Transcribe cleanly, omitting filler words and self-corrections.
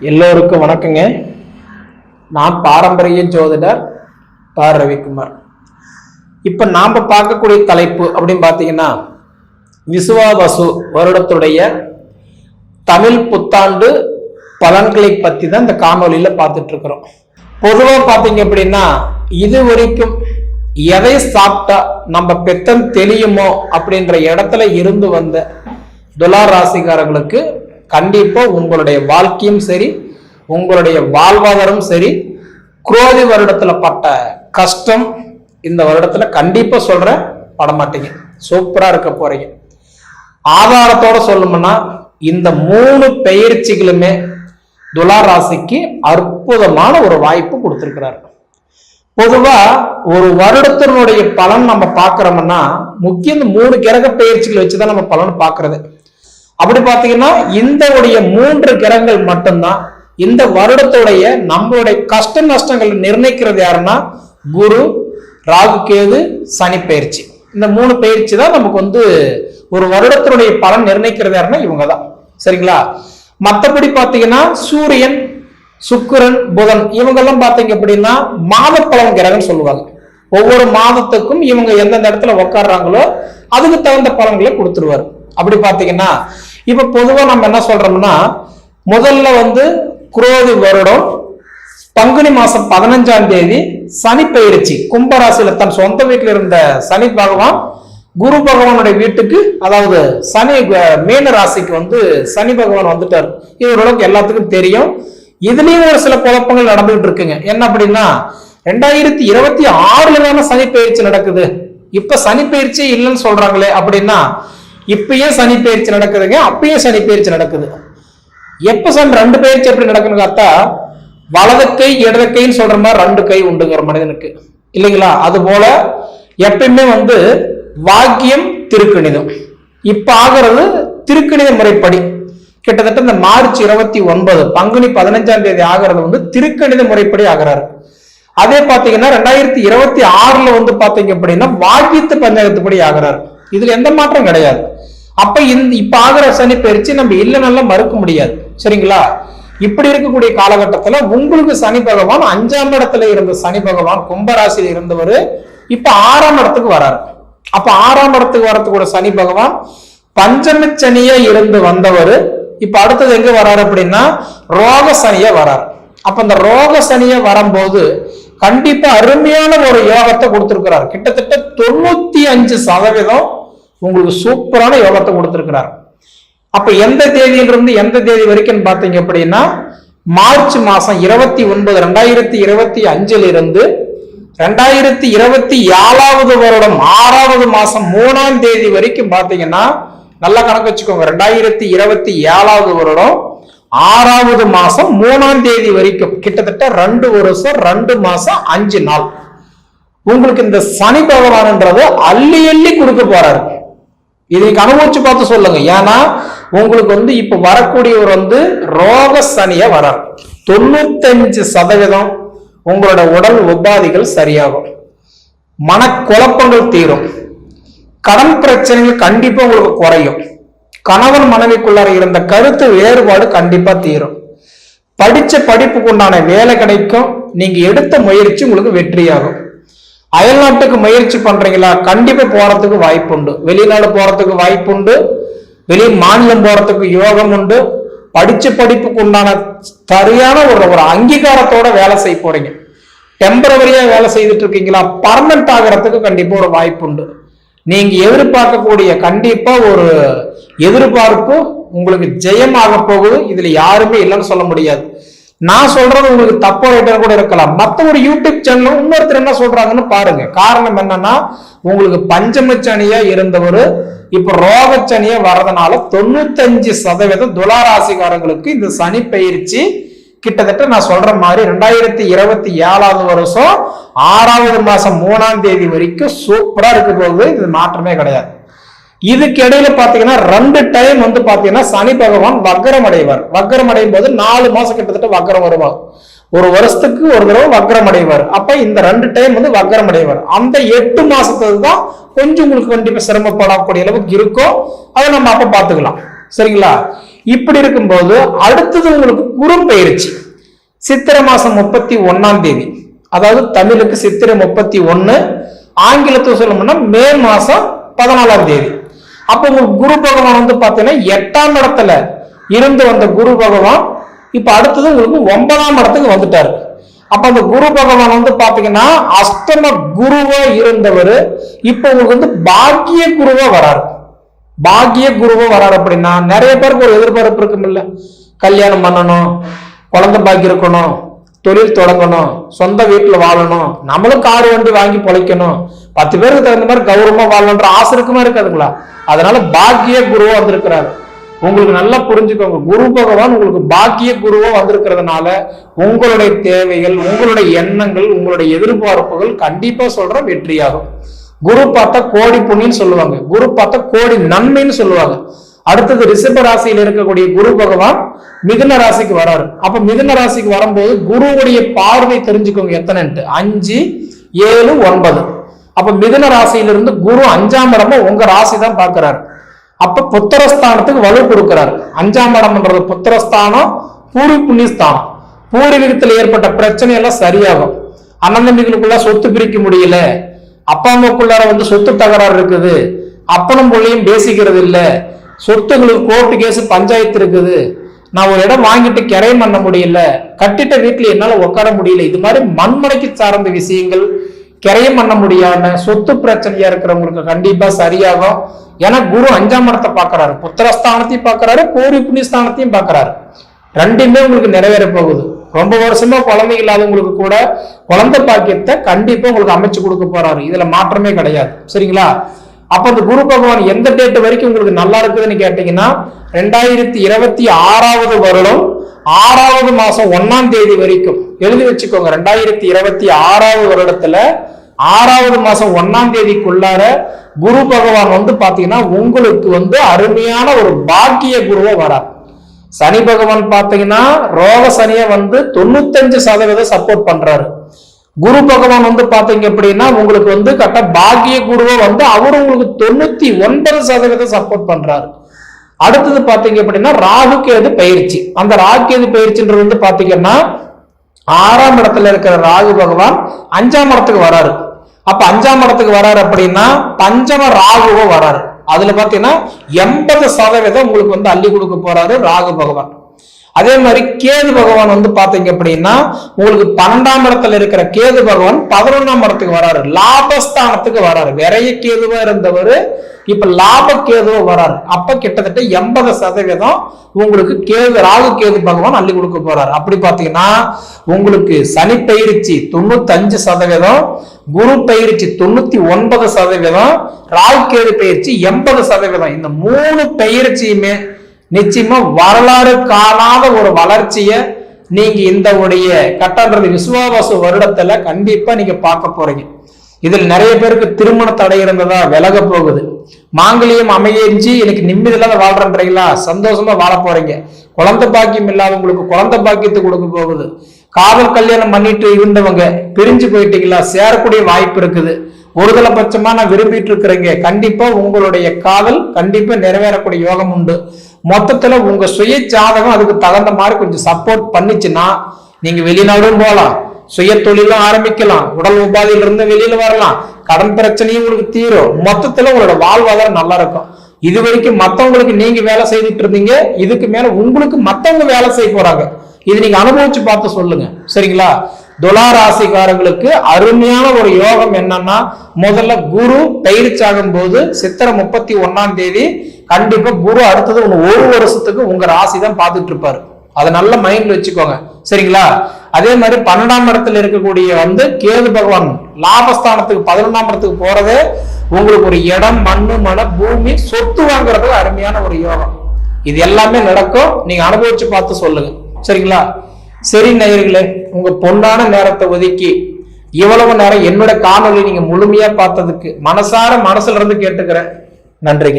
எல்லோருக்கும் வணக்கங்க. நான் பாரம்பரிய ஜோதிடர் ரவிக்குமார். இப்ப நாம பார்க்கக்கூடிய தலைப்பு அப்படின்னு பாத்தீங்கன்னா விசுவாவசு வருடத்துடைய தமிழ் புத்தாண்டு பலன்களை பத்தி தான் இந்த காணொலியில பார்த்துட்டு இருக்கிறோம். பொதுவா பாத்தீங்க அப்படின்னா இது வரைக்கும் எதை சாப்பிட்டா நம்ம பெத்தம் தெளியுமோ அப்படின்ற இடத்துல இருந்து வந்த துலா ராசிக்காரர்களுக்கு கண்டிப்பா உங்களுடைய வாழ்க்கையும் சரி, உங்களுடைய வாழ்வாதாரம் சரி, குரோதி வருடத்துல பட்ட கஷ்டம் இந்த வருடத்துல கண்டிப்பா சொல்றேன் படமாட்டீங்க. சூப்பரா இருக்க போறீங்க. ஆதாரத்தோட சொல்லணும்னா இந்த 3 பெயர்ச்சிகளுமே துலா ராசிக்கு அற்புதமான ஒரு வாய்ப்பு கொடுத்திருக்கிறார். பொதுவா ஒரு வருடத்தினுடைய பலன் நம்ம பார்க்கிறோம்னா முக்கியம் 3 கிரக பெயர்ச்சிகள் வச்சுதான் நம்ம பலன் பார்க்கறது. அப்படி பாத்தீங்கன்னா இந்த 3 கிரகங்கள் மட்டும்தான் இந்த வருடத்துடைய நம்மளுடைய கஷ்ட நஷ்டங்கள் நிர்ணயிக்கிறது யாருன்னா குரு, ராகு, கேது, சனி பெயர்ச்சி. இந்த 3 பெயர்ச்சி தான் நமக்கு ஒரு வருடத்தினுடைய பலன் நிர்ணயிக்கிறது யாருன்னா இவங்க தான். சரிங்களா? மற்றபடி பாத்தீங்கன்னா சூரியன், சுக்கிரன், புதன் இவங்கெல்லாம் பாத்தீங்க அப்படின்னா மாத பலன் கிரகம் சொல்லுவாங்க. ஒவ்வொரு மாதத்துக்கும் இவங்க எந்தெந்த இடத்துல உட்காடுறாங்களோ அதுக்கு தகுந்த பலன்களை கொடுத்துருவாரு. அப்படி பாத்தீங்கன்னா இப்ப பொதுவா நம்ம என்ன சொல்றோம்னா முதல்ல குரோதி வருடம் பங்குனி மாசம் 15ஆம் தேதி சனி பெயர்ச்சி கும்பராசியில தன் சொந்த வீட்டில் இருந்த சனி பகவான் குரு பகவானுடைய வீட்டுக்கு, அதாவது சனி மீன ராசிக்கு சனி பகவான் வந்துட்டார். இவர்களுக்கு எல்லாத்துக்கும் தெரியும். இதுலயும் ஒரு சில குழப்பங்கள் நடந்துகிட்டு இருக்குங்க. என்ன அப்படின்னா 2026 தானே சனி பெயர்ச்சி நடக்குது. இப்ப சனி பயிற்சி இல்லைன்னு சொல்றாங்களே அப்படின்னா இப்பயே சனி பயிற்சி நடக்குதுங்க, அப்பயே சனி பயிற்சி நடக்குது. எப்ப சன் 2 பயிற்சி எப்படி நடக்குன்னு பார்த்தா வலது கை இடது கைன்னு சொல்ற மாதிரி 2 கை உண்டுங்கிற மனிதனுக்கு இல்லைங்களா? அது போல எப்பயுமே வாக்கியம் திருக்கணிதம் இப்ப ஆகிறது திருக்கணித முறைப்படி. கிட்டத்தட்ட இந்த மார்ச் 29 பங்குனி 15ஆம் தேதி ஆகிறது திருக்கணித முறைப்படி ஆகிறாரு. அதே பாத்தீங்கன்னா 2026 பாத்தீங்க அப்படின்னா வாக்கியத்து பஞ்சாங்கத்துப்படி ஆகிறாரு. இதுல எந்த மாற்றம் கிடையாது. அப்ப இப்ப ஆகிற சனி பயிற்சி நம்ம இல்லைன்னா மறுக்க முடியாது. சரிங்களா? இப்படி இருக்கக்கூடிய காலகட்டத்துல உங்களுக்கு சனி பகவான் 5ஆம் இடத்துல இருந்த சனி பகவான் கும்பராசியில் இருந்தவர் இப்ப 6ஆம் இடத்துக்கு வராரு. அப்ப 6ஆம் இடத்துக்கு வரத்துக்கூட சனி பகவான் பஞ்சம சனியா இருந்து வந்தவர் இப்ப அடுத்தது எங்க வராரு அப்படின்னா ரோக சனியா வராரு. அப்ப இந்த ரோக சனியா வரும்போது கண்டிப்பா அருமையான ஒரு யோகத்தை கொடுத்திருக்கிறார். கிட்டத்தட்ட 95% உங்களுக்கு சூப்பரான யோகத்தை கொடுத்திருக்கிறார். அப்ப எந்த தேதியிலிருந்து எந்த தேதி வரைக்கும் பாத்தீங்க அப்படின்னா மார்ச் மாசம் 29 2025 இருந்து 2027 வருடம் 6வது மாசம் 3ஆம் தேதி வரைக்கும் பாத்தீங்கன்னா நல்லா கணக்கு வச்சுக்கோங்க. 2027 வருடம் 6வது மாசம் 3ஆம் தேதி வரைக்கும் கிட்டத்தட்ட 2 வருஷம் 2 மாசம் 5 நாள் உங்களுக்கு இந்த சனி பகவான்ன்றது அள்ளி அள்ளி கொடுக்க போறாரு. இதை அனுபவிச்சு பார்த்து சொல்லுங்க. ஏன்னா உங்களுக்கு இப்ப வரக்கூடியவர் ரோக சனியா வரார். 95% உங்களோட உடல் உபாதிகள் சரியாகும், மனக்குழப்பங்கள் தீரும், கடன் பிரச்சனைகள் கண்டிப்பா உங்களுக்கு குறையும், கணவன் மனைவிக்குள்ளார இருந்த கருத்து வேறுபாடு கண்டிப்பா தீரும், படிச்ச படிப்புக்கு உண்டான வேலை கிடைக்கும், நீங்க எடுத்த முயற்சி உங்களுக்கு வெற்றியாகும். அயல்நாட்டுக்கு முயற்சி பண்றீங்களா? கண்டிப்பா போறதுக்கு வாய்ப்பு உண்டு. வெளிநாடு போறதுக்கு வாய்ப்பு உண்டு, வெளி மாநிலம் போறதுக்கு யோகம் உண்டு. படிச்ச படிப்புக்கு உண்டான சரியான ஒரு அங்கீகாரத்தோட வேலை செய்ய போறீங்க. டெம்பரவரியா வேலை செய்துட்டு இருக்கீங்களா? பர்மனன்ட் ஆகிறதுக்கு கண்டிப்பா ஒரு வாய்ப்பு உண்டு. நீங்க எதிர்பார்க்கக்கூடிய கண்டிப்பா ஒரு எதிர்பார்ப்பு உங்களுக்கு ஜெயமாக போகுது. இதுல யாருமே இல்லைன்னு சொல்ல முடியாது. நான் சொல்றது உங்களுக்கு தப்போ ரைட்டா கூட இருக்கலாம். மத்த ஒரு யூடியூப் சேனல் இன்னொருத்தர் என்ன சொல்றாங்கன்னு பாருங்க. காரணம் என்னன்னா உங்களுக்கு பஞ்சம சனியா இருந்தவர் இப்ப ரோகச்சனியா வர்றதுனால 95% துலா ராசிக்காரங்களுக்கு இந்த சனி பயிற்சி கிட்டத்தட்ட நான் சொல்ற மாதிரி 2027 வருஷம் 6வது மாசம் 3ஆம் தேதி வரைக்கும் சூப்பரா இருக்க போகுது. இது மாற்றமே கிடையாது. இதுக்கு இடையில பாத்தீங்கன்னா 2 டைம் பாத்தீங்கன்னா சனி பகவான் வக்ரம் அடைவார். வக்ரம் அடையும் போது 4 மாசம் கிட்டத்தட்ட வக்ரம் வருவார். ஒரு வருஷத்துக்கு ஒரு தடவை வக்ரம் அடைவார். அப்ப இந்த 2 டைம் வக்ரம் அடைவார். அந்த 8 மாசத்துக்கு தான் கொஞ்சம் உங்களுக்கு கண்டிப்பா சிரமப்படக்கூடிய அளவுக்கு இருக்கும். அதை நம்ம அப்ப பாத்துக்கலாம். சரிங்களா? இப்படி இருக்கும்போது அடுத்தது உங்களுக்கு குரு பயிற்சி சித்திரை மாசம் 31ஆம் தேதி, அதாவது தமிழுக்கு சித்திரை 31, ஆங்கிலத்தில் சொல்லணும்னா மே மாசம் 14ஆம் தேதி. அப்ப உங்களுக்கு குரு பகவான் வந்து பாத்தீங்கன்னா 8ஆம் இடத்துல இருந்து வந்த குரு பகவான் இப்ப அடுத்தது உங்களுக்கு 9ஆம் இடத்துக்கு வந்துட்டாரு. அப்ப அந்த குரு பகவான் வந்து பாத்தீங்கன்னா அஷ்டம குருவா இருந்தவர் இப்ப உங்களுக்கு வந்து பாக்கிய குருவா வராரு. பாக்கிய குருவா வராரு அப்படின்னா நிறைய பேருக்கு ஒரு எதிர்பார்ப்பு இருக்கும் இல்ல, கல்யாணம் பண்ணணும், குழந்தை பாக்கி இருக்கணும், தொழில் தொடங்கணும், சொந்த வீட்டுல வாழணும், நம்மளும் கார் வண்டி வாங்கி பொழைக்கணும், 10 பேருக்கு தகுந்த மாதிரி கௌரவமா வாழணுன்ற ஆசை இருக்குமா இருக்காதுங்களா? அதனால பாக்கிய குருவா வந்திருக்கிறாரு. உங்களுக்கு நல்லா புரிஞ்சுக்கோங்க, குரு பகவான் உங்களுக்கு பாக்கிய குருவா வந்திருக்கிறதுனால உங்களுடைய தேவைகள், உங்களுடைய எண்ணங்கள், உங்களுடைய எதிர்பார்ப்புகள் கண்டிப்பா சொல்ற வெற்றியாகும். குரு பார்த்தா கோடி புண்ணின்னு சொல்லுவாங்க, குரு பார்த்தா கோடி நன்மைன்னு சொல்லுவாங்க. அடுத்தது ரிஷப ராசியில் இருக்கக்கூடிய குரு பகவான் மிதுன ராசிக்கு வராரு. அப்ப மிதுன ராசிக்கு வரும்போது குருவுடைய பார்வை தெரிஞ்சுக்கோங்க எத்தனைன்ட்டு, 5, 7, 9. அப்ப மிதுன ராசியிலிருந்து குரு 5ஆம் இடமா உங்க ராசி தான் பாக்குறாரு. அப்ப புத்திரஸ்தானத்துக்கு வலு கொடுக்கிறார். 5ஆம் இடம்ன்றது புத்திரஸ்தானம், பூர்வ புண்ணியஸ்தானம். பூர்வீகத்தில் ஏற்பட்ட பிரச்சனை எல்லாம் சரியாகும். அண்ணன் தம்பிகளுக்குள்ள சொத்து பிரிக்க முடியல, அப்பா அம்மாக்குள்ளார வந்து சொத்து தகராறு இருக்குது, அப்பனும் பிள்ளையும் பேசிக்கிறது இல்ல, சொத்துகளுக்கு கோர்ட்டு கேஸ் பஞ்சாயத்து இருக்குது, நான் ஒரு இடம் வாங்கிட்டு கிரையம் பண்ண முடியல, கட்டிட்ட வீட்டுல என்னால உட்கார முடியல, இது மாதிரி மண்மனைக்கு சார்ந்த விஷயங்கள், கிரையம் பண்ண முடியாம சொத்து பிரச்சனையா இருக்கிறவங்களுக்கு கண்டிப்பா சரியாகும். ஏன்னா குரு 5ஆம் இடத்தை பாக்குறாரு, புத்திரஸ்தானத்தையும் பாக்குறாரு, பூர்வ புண்ணியஸ்தானத்தையும் பாக்குறாரு. ரெண்டுமே உங்களுக்கு நிறைவேற போகுது. ரொம்ப வருஷமா குழந்தை இல்லாதவங்களுக்கு கூட குழந்தை பாக்கியத்தை கண்டிப்பா உங்களுக்கு அமைச்சு கொடுக்க போறாரு. இதுல மாற்றமே கிடையாது. சரிங்களா? அப்ப இந்த குரு பகவான் எந்த டேட் வரைக்கும் உங்களுக்கு நல்லா இருக்குதுன்னு கேட்டீங்கன்னா 2026 வருடம் 6வது மாசம் 1ஆம் தேதி வரைக்கும் எழுதி வச்சுக்கோங்க. 2026 வருடத்துல 6வது மாசம் 1ஆம் தேதிக்குள்ளார குரு பகவான் வந்து பாத்தீங்கன்னா உங்களுக்கு வந்து அருமையான ஒரு பாக்கிய குருவா வரார். சனி பகவான் பாத்தீங்கன்னா ரோக சனிய வந்து 95% சப்போர்ட் பண்றாரு. குரு பகவான் வந்து பாத்தீங்க அப்படின்னா உங்களுக்கு வந்து கரெக்டா பாக்கிய குருவா வந்து அவரு உங்களுக்கு 99% சப்போர்ட் பண்றாரு. அடுத்தது பாத்தீங்க அப்படின்னா ராகு கேது பயிற்சி. அந்த ராகு கேது பயிற்சின்றது வந்து பாத்தீங்கன்னா 6ஆம் இடத்துல இருக்கிற ராகு பகவான் 5ஆம் இடத்துக்கு வராரு. அப்ப 5ஆம் இடத்துக்கு வராரு அப்படின்னா பஞ்சம ராகுவோ வராரு. அதுல பாத்தீங்கன்னா 80% உங்களுக்கு வந்து அள்ளி கொடுக்க போறாரு ராகு பகவான். அதே மாதிரி கேது பகவான் வந்து பாத்தீங்க அப்படின்னா உங்களுக்கு 12ஆம் இடத்துல இருக்கிற கேது பகவான் 11ஆம் இடத்துக்கு வராரு, லாபஸ்தானத்துக்கு வராரு. விரைய கேதுவா இருந்தவர் இப்ப லாப கேதுவா வராரு. அப்ப கிட்டத்தட்ட 80% உங்களுக்கு கேது ராகு கேது பகவான் அள்ளி கொடுக்க போறாரு. அப்படி பாத்தீங்கன்னா உங்களுக்கு சனி பயிற்சி 95%, குரு பயிற்சி 99%, ராகு கேது பயிற்சி 80%. இந்த 3 பயிற்சியுமே நிச்சயமா வரலாறு காணாத ஒரு வளர்ச்சிய நீங்க இந்த உடைய கட்டன்றது விசுவாவாச வருடத்துல கண்டிப்பா நீங்க பார்க்க போறீங்க. இதில் நிறைய பேருக்கு திருமண தடை இருந்ததா விலக போகுது, மாங்கல்யம் அமையஞ்சி எனக்கு நிம்மதி இல்லாத வாழ்றீங்களா, சந்தோஷமா வாழ போறீங்க. குழந்தை பாக்கியம் இல்லாதவங்களுக்கு குழந்தை பாக்கியத்தை கொடுக்க போகுது. காதல் கல்யாணம் பண்ணிட்டு இருந்தவங்க பிரிஞ்சு போயிட்டீங்களா, சேரக்கூடிய வாய்ப்பு இருக்குது. ஒருதலை பட்சமா நான் விரும்பிட்டு இருக்கிறீங்க, கண்டிப்பா உங்களுடைய காதல் கண்டிப்பா நிறைவேறக்கூடிய யோகம் உண்டு. மொத்தத்துல உங்க சுய ஜாதகம் அதுக்கு தகுந்த மாதிரி கொஞ்சம் சப்போர்ட் பண்ணிச்சுன்னா நீங்க வெளிநாடும் போகலாம், சுய தொழிலும் ஆரம்பிக்கலாம், உடல் உபாதையில இருந்து வெளியில வரலாம், கடன் பிரச்சனையும் உங்களுக்கு தீரும். மொத்தத்துல உங்களோட வாழ்வாதாரம் நல்லா இருக்கும். இது வரைக்கும் மத்தவங்களுக்கு நீங்க வேலை செய்துட்டு இருந்தீங்க, இதுக்கு மேல உங்களுக்கு மத்தவங்க வேலை செய்ய போறாங்க. இது நீங்க அனுபவிச்சு பார்த்து சொல்லுங்க. சரிங்களா? துலா ராசிக்காரங்களுக்கு அருமையான ஒரு யோகம் என்னன்னா, முதல்ல குரு பயிற்சியாகும் போது சித்திரை 31ஆம் தேதி கண்டிப்பா குரு அடுத்தது ஒரு வருஷத்துக்கு உங்க ராசி தான் பார்த்துட்டு இருப்பாரு. அதை நல்ல மைண்ட்ல வச்சுக்கோங்க. சரிங்களா? அதே மாதிரி 12ஆம் இடத்துல இருக்கக்கூடிய வந்து கேது பகவான் லாபஸ்தானத்துக்கு 11ஆம் இடத்துக்கு போறதே உங்களுக்கு ஒரு இடம், மண்ணு, மன, பூமி, சொத்து வாங்குறதுக்கு அருமையான ஒரு யோகம். இது எல்லாமே நடக்கும். நீங்க அனுபவிச்சு பார்த்து சொல்லுங்க. சரிங்களா? சரி நேயர்களே, உங்க பொன்னான நேரத்தை ஒதுக்கி இவ்வளவு நேரம் என்னோட காணொலி நீங்க முழுமையா பார்த்ததுக்கு மனசார மனசுல இருந்து கேட்டுக்கிறேன். நன்றிங்க.